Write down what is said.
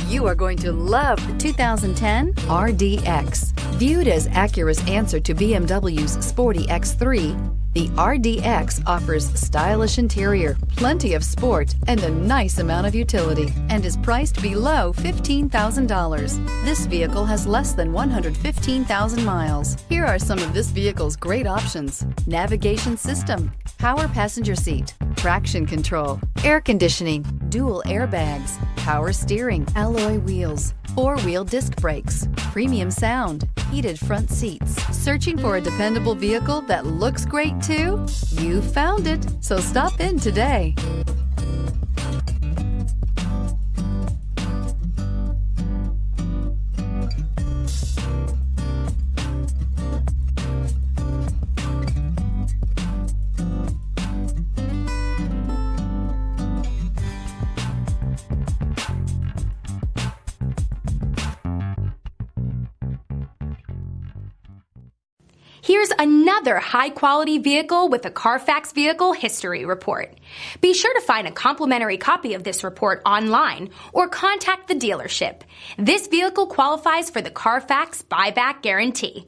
You are going to love the 2010 RDX. Viewed as Acura's answer to BMW's sporty X3, the RDX offers stylish interior, plenty of sport, and a nice amount of utility, and is priced below $15,000. This vehicle has less than 115,000 miles. Here are some of this vehicle's great options: navigation system, power passenger seat, traction control, air conditioning, dual airbags, power steering, alloy wheels, four-wheel disc brakes, premium sound, heated front seats. Searching for a dependable vehicle that looks great too? You found it, so stop in today. Here's another high-quality vehicle with a CARFAX Vehicle History Report. Be sure to find a complimentary copy of this report online or contact the dealership. This vehicle qualifies for the CARFAX Buyback Guarantee.